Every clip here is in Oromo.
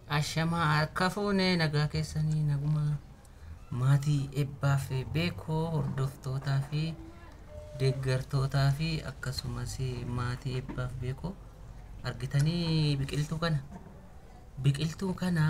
Ashamaa harka fuunee nagaa keessanii naguma maatii ebbaa fi beekoo hordoftootaa fi deeggartootaa fi akkasumas maatii ebbaa fi beekoo argitanii biqiltuu kana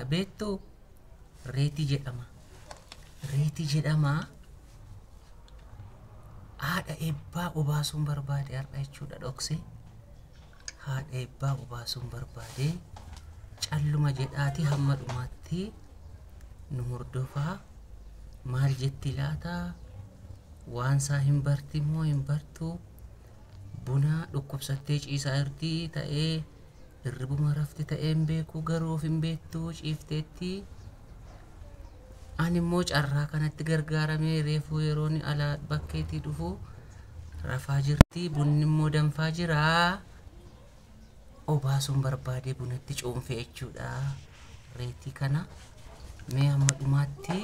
beektuu reetii jedhama haadha ebbaa obaasuun barbaade har'a jechuudha dhokse haadha ebbaa obaasuun barbaade calluma jedhaati hamma dhumaatti nu hordofaa maal jetti laata waan isaa hin barti moo hin bartu buna dhukkubsattee ciisaa irti ta'ee hirribuma rafti ta'een beeku garuu of hin beektu ciifteetti ani immoo carraa kanatti gargaaramee reefuu yeroon ala bakkeetii dhufu rafaa jirti bunni immoo danfaa jira obaasuun barbaade bunatti cuunfee jechuudha reetii kana mee hamma dhumaatti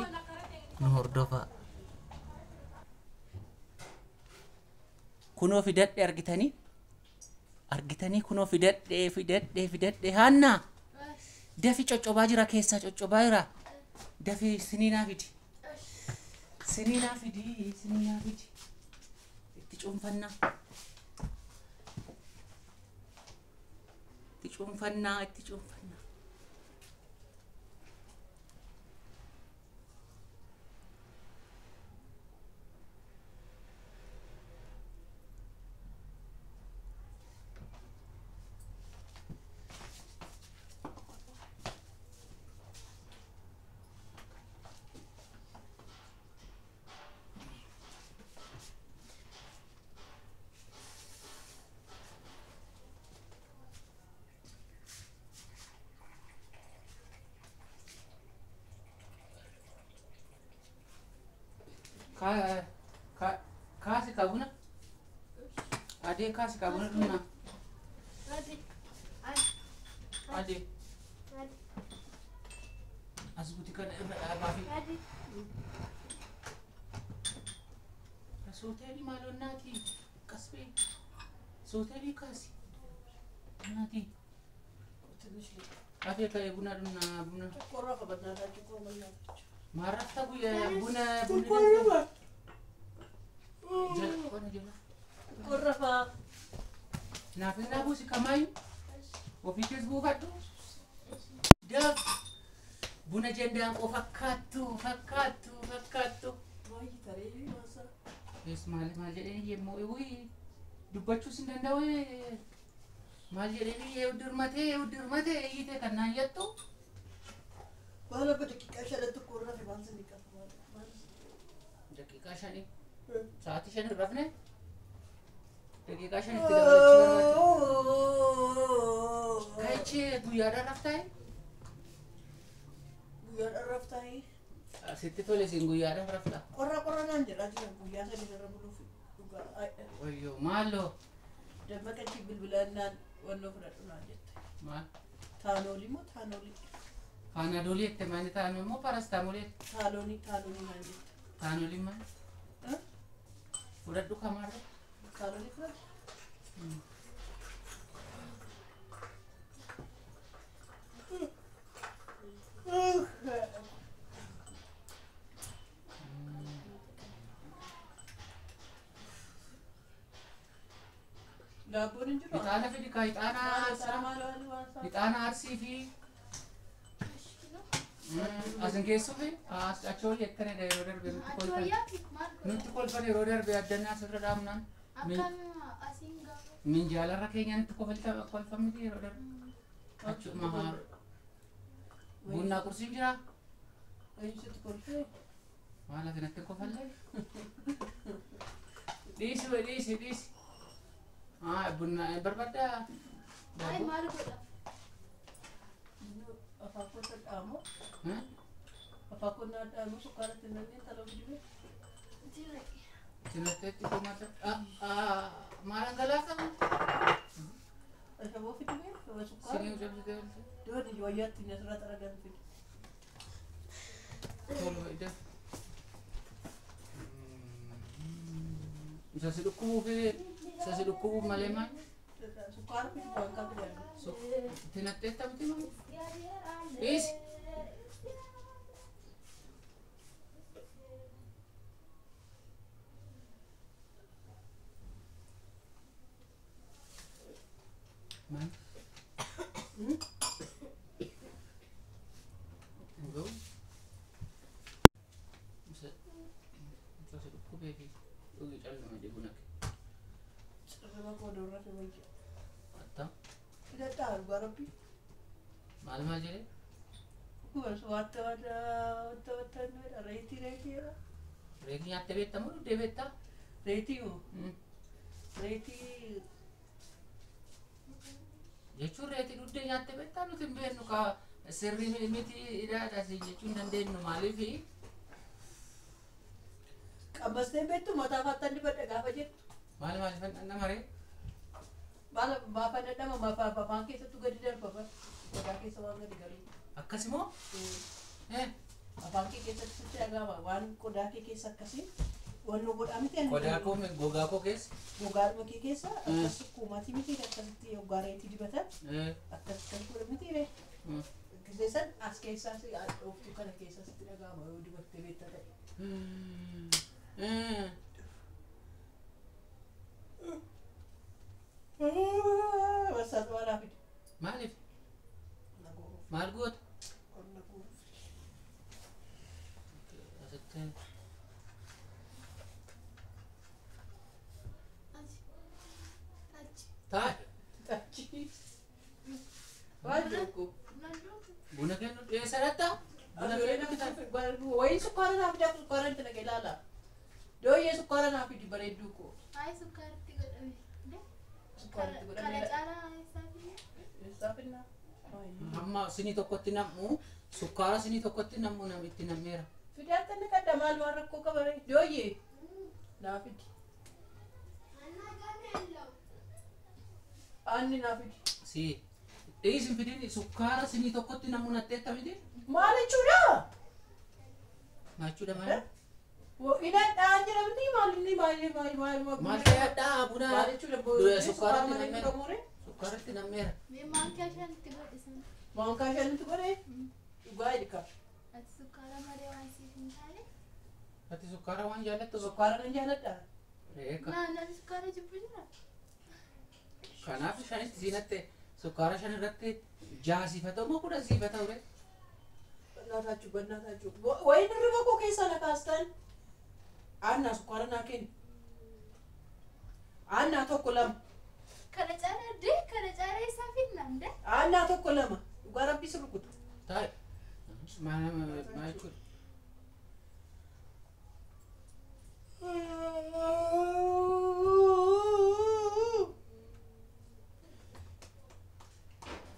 nu hordofa kunoo fidadhe argitanii kunoo fidadhe hanna dafi coccobaa jira keessaa coccobaa jira dafi siniinaa fidi itti cuunfannaa itti cuunfannaa Kasi kabuna ade kasi kabuna duna ade asbuti kana abafi soteli malonati kasbe soteli kasi nati ade kaya buna korra kabana ta ko mala marafta buya buna korrafa naafina buusi kamayu ofiitis buufadhu daf buna jendaan o fakkaattu waayi taree masa maal jedhanii yemmoo eewwi dubbachuus hin danda'u maal jedhanii uddirmatee eeyyite kannaan jettu baala daqiiqaa shanatti korrafe waan sanii qabu daqiiqaa shanii saati shan rafne daqiiqaa shan itti dabalachuu kaichi guyyaadha raftaay sitti tole sin guyyaadha rafta qorra naan jedha jira guyyaa sadi irra buluuf dhugaa wayyo maallo dammaqachi bilbilaannaan wannoo fudhadhu naan jette maal taanoolii moo taanoolii ette maani taanoo moo parastaamolee taanoolii naan jette taanoolii maal udah duka kamar kalau ni kan laporin juga itana fi dikai itana arsi fi asin keessa fi acholi ekkane da roder be nuti kolfane roder be adana sirra damnan min jalarra keenyan itti kolfamni di roder achuma har bunna kursi jira ayisitti kolfe wala kanatti kofalle disi bunna barbada ay malu goda apa kamu apa kuna tamu sukara tinannya kalau gitu tidak itu mata marang galasa apa itu ya sukara sini udah dia dijual tinya surat aragan fit kalau itu Sa silukubu malema. Sukar pin bangka pin. Tinattetta miti mami. Is. Man. Go. Bisa. Terus aku baby. Ugi calon aja bunak. Sama ko do rata wajja. Atau Ida tar barapi. malam aja deh. Kuwas wata no reiti reiti. Regi nyatte betta mulu de betta. Reiti o. Reiti Jechuun reeti duddee nyaatte beektaa nuti hin beeknu ka sirrii miti hidhaadha si jechuun dandeenyu maaliifi qabbastee beektu mataa faattan dibadha gaafa jettu. maali fannanna maree Maala maafa dhadhama maafa afaan keessattu gadi darba gogaa keessa waan gadi galu. akkasimoo Afaan kee keessatti sitti dhagahama waan qodaa kee keessa akkasii wanno godhaa miti. gogaa koo keessa Gogaadhuma kee keessa akkas kuumaatii miti akkasitti hoggaa reetii dibatan akkas godha miti ree. Gizeessan as keessaa si dhooftuu kana keessa sitti dhagahama yoo dibattee beektaa ta'e. Wasaat waan hafidhe. maaliif Nagoo. maal goota Nagoo. asitti taa'e Tachi. Waan joku. buna kennu dhiyeessadhatta buna kennu Wayii sukkaara naaf daa sukkaara itti naqee ilaala. Dooyyee sukkaara naaf idi bareedduu koo. Sukkaarratti godhame. Sukkaaratti Kana godhamee. caalaa eessaafi? Saafinna. amma sinii tokkotti nam'u sukkaara sinii tokkotti nam'u namitti nammeera Fidaatti inni kadda maal waan rakkoo qabare. Dooyyee naaf idi. Aanni naaf idi. si dhiisin fidin sukkaara sinii tokkotti nam'u natteetta miti Maal jechuudha? maachuudha maal Hidhadhaan jedhamti maal inni maal ta'eedhaa buna maal jechuudha? sukkaara malee nammeera qabuure. sukkaarratti nammeera Mee maankaa shanitti godhisan? Maankaa shanitti godhee dhugaa edika. Ati sukkaara malee waan siif hin taane? ati sukkaara waan jaallattu Sukkaara nan jaalladha. reeka Namni sukkaara jibbu jira? kanaaf shanitti siinatte sukkaara shan irratti jaha siifata moo kudha siifata ure Bannataachuu. Wayi dirriba koo keessaa na kaastan. Aanna sukkaara naa kenni. Aanna tokko lama. Kana caalaa dee kana caalaa isaaf hin namde? Aanna tokko lama. Dhugaa rabbi si rukutu. taa'e maa jechuudha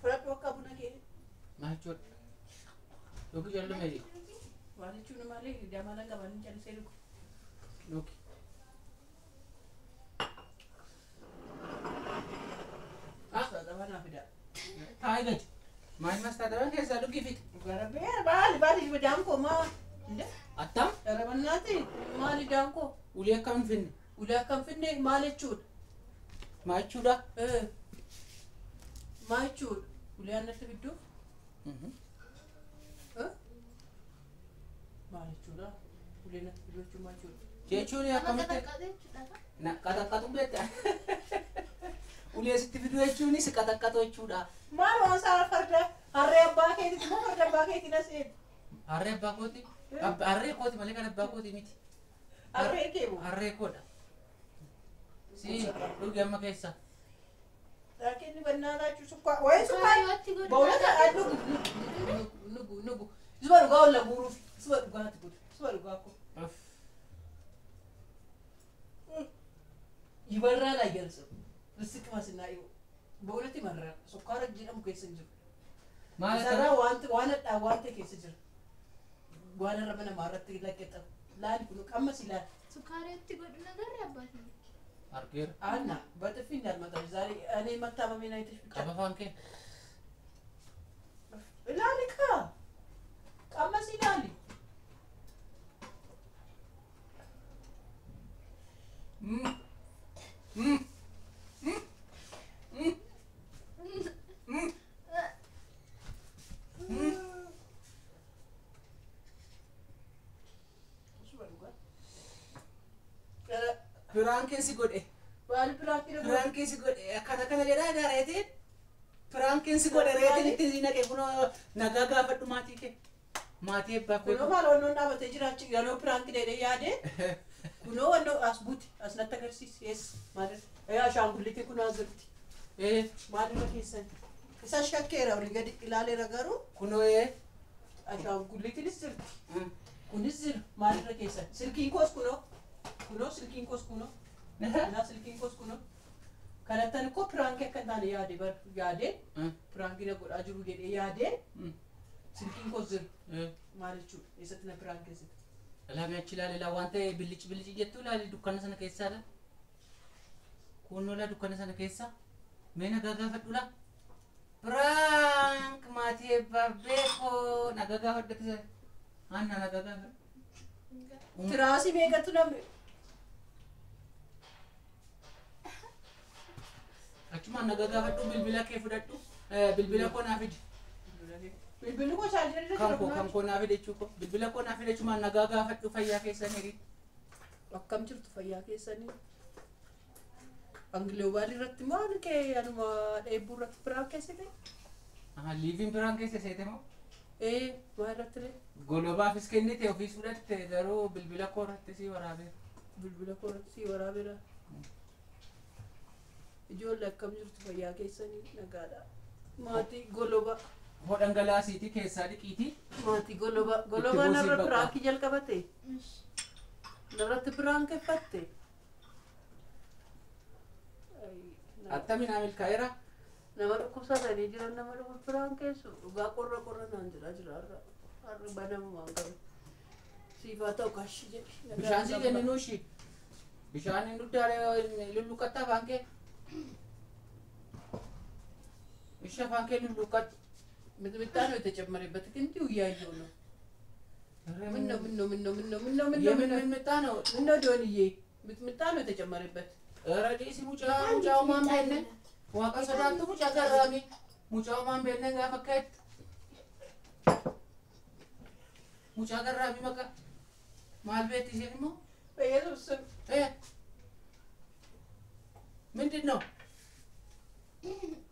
Fudhadhu akka buna kee. maa jechuudha yookiin jallume Waan jechuun malee damala qaban jallisee dhugu. yookiin Asxaa naa fida. taa'e gadi maal mastaadhaan keessaa dhugi fiti Dhugaa rabbi baali daanko maa. attam Darabannaati maali daanko. ulee akkam hin finne Ulee akkam finne maal jechuudha? maa jechuudha Maal jechuudha? Ulee annatti bidduu? Maal jechuudha? Ulee natti bidduu jechuun maal jechuudha? jechuun Nama akkamitti qaxaqqaxee jechuudha. qaxaqqatu beekta ulee sitti fiduu jechuun si qaxaqqatu jechuudha Maal waan saala farda harree abbaa keetiiti moo farda abbaa keetii na seetu? harree abbaa kooti harree kooti malee kan abbaa kooti miti Harree kee moo? harree koodha si dhugi amma keessa Laakiin bannaataachuu sukkaa wayii sukkaa Sukkaarratti godhu. bawlata nugu isuma dhugaa walla guuruuf isuma dhugaatti godhu isuma dhugaa ko ይበራል አይገልጽም ልስቅ ማስና ይው በሁለት ይመራል ሱካር ጅንም ከይስንጅ ማለት ሰራ ዋንተ ከይስጅ ዋና ረመነ ማረት ይለቀጠ ላል ብሎ ቀመስ ይላል Sukkaarratti godhu nagarri abbaati. argeera አና በጥፊ እንዳልመጣሽ ዛሬ እኔ መታመሜን አይተሽ ብቻ qabafaanke ላልካ ቀመስ ይላል Piraankiin si godhe. Maal piraanki dhabu? Piraankiin si godhe. Kana jedhaa reetiin. Piraankiin si godhe reetiin itti naqe kunoo nagaa gaafadhu maatii kee. Maatii ebbaa kee. Kunoo maal wannoon dhaabatee jiraachi yeroo piraanki dheedhee yaade. Kunoo wannoo as buuti as natti agarsiisi eessa maal ashaangulliitii kun as jirti. Maalirra keessan? Isa shakkeera olii gadi ilaaleera garuu. Kunoo ashaangulliitiinis jirti. Kunis jira maalirra keessan? Silkiin koos kunoo. Kunoo silkiin koos kunoo. Silkiin koos kunoo. Kanattan koo piraanki akka hin taane yaadee piraankiina godhaa jiru jedhee yaadee silkiin koos jiru. Maal jechuudha? Eessatti na piraankeessite? Laami achi ilaalaa waan ta'e bilici jettu ilaali dukkana sana keessaadha. Kunnoola dukkana sana keessa. Mee nagaa gaafadhula. Piraank maatii ebbaa beekoo nagaa gaafadhate. Anna nagaa gaafadhu. Tiraasii meeqatu namni? Achumaan nagaa gaafadhu bilbila kee fudhadhu. Bilbila koo naaf fidi. Bilbilli koo chaarjeri irra jira. Kan koo naaf fidi jechuudha. Bilbila koo naaf fidi achumaan nagaa gaafadhu fayyaa keessanii. Akkam jirtu fayyaa keessanii? Angiloobaal irratti maal kee anuma dheebbuu irratti biraan keessite? Liiviin biraan keessa seete moo? Maal irratti lee? Goloobaafis kennite ofiis fudhatte garuu bilbila koo irratti sii waraabeera. Bilbila koo irratti sii waraabeera. Ijoollee akkam jirtu fayyaa keessanii nagaadha. Maatii golooba. Hoo dhangalaasiitii keessaa dhiqiitii. Maatii golooba. Golooba narra biraanki jalqabate. Narratti biraankeeffatte. Attamiin milkaa'eera. Nama dhukkubsatanii jiran nama biraankeessu dhugaa qorra naan jira har'a banamumaan qabu. Siifaa ta'u kaashii jedhi. Bishaan sii kenni nuushi. Bishaan hin duddaadhe lulluqqatta afaan kee. Ishi afaan kee lulluqqatti. Mixmixaan yoo ተጨመረበት ግን እንዲሁ እያየሁ ነው። ምነው ዶንዬ ሚጥሚጣ ነው የተጨመረበት? ኧረ ዲሲ ሙጫው ማን ቤነ ዋቃ ሰዳቱ ሙጫ ገራሚ ሙጫው ማን ቤነ ጋፈከት ሙጫ ገራሚ መቃ ማል ቤት ይሄንሞ በኢየሱስ ምንድን ነው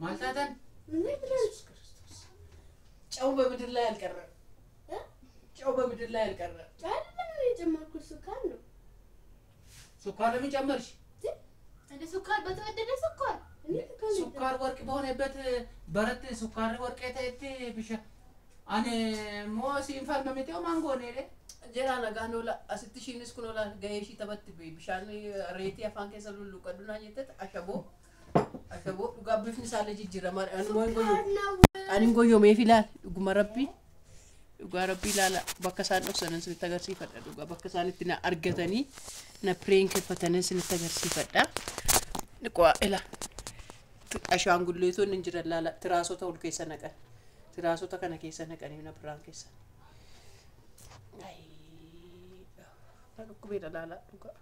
ማልታተን ጨው በምድር ላይ አልቀረ ጨው በምድር ላይ አልቀረ አይደለም የጀመርኩት ሱካር ነው። ሱካር ለምን ጨመርሽ? እንደ ሱካር በተወደደ ሱካር ሱካር ወርቅ በሆነበት በረት ሱካር ወርቅ የታየት ብሻ አኔ ሞሲ ኢንፎርሜቲቭ ማንጎ ነለ ጀራ ነጋኖላ አስትሽንስ ኩኖላ ጋይሺ ተበት ቢሻን ሬቲ አፋን ከሰሉሉ ቀዱና የተት አሸቦ dhugaa bifni isaa illee jijjiirama ani ngoyyoo meef ilaal dhuguma rabbii dhugaa rabbii ilaala bakka isaan dhoksanan sinitti agarsiifadha dhugaa bakka isaan itti na argatanii na pireenkeeffatanin sinitti agarsiifadha dhiqaa ila ashaangulleetonni hin jiran laala tiraasota ol keessa naqan tiraasota kana keessa naqanii na biraan keessa na dhukkubeedha laala dhugaa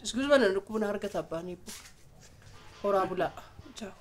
isguzbana dhukkubna argata abbaanii Ora bula. Ciao.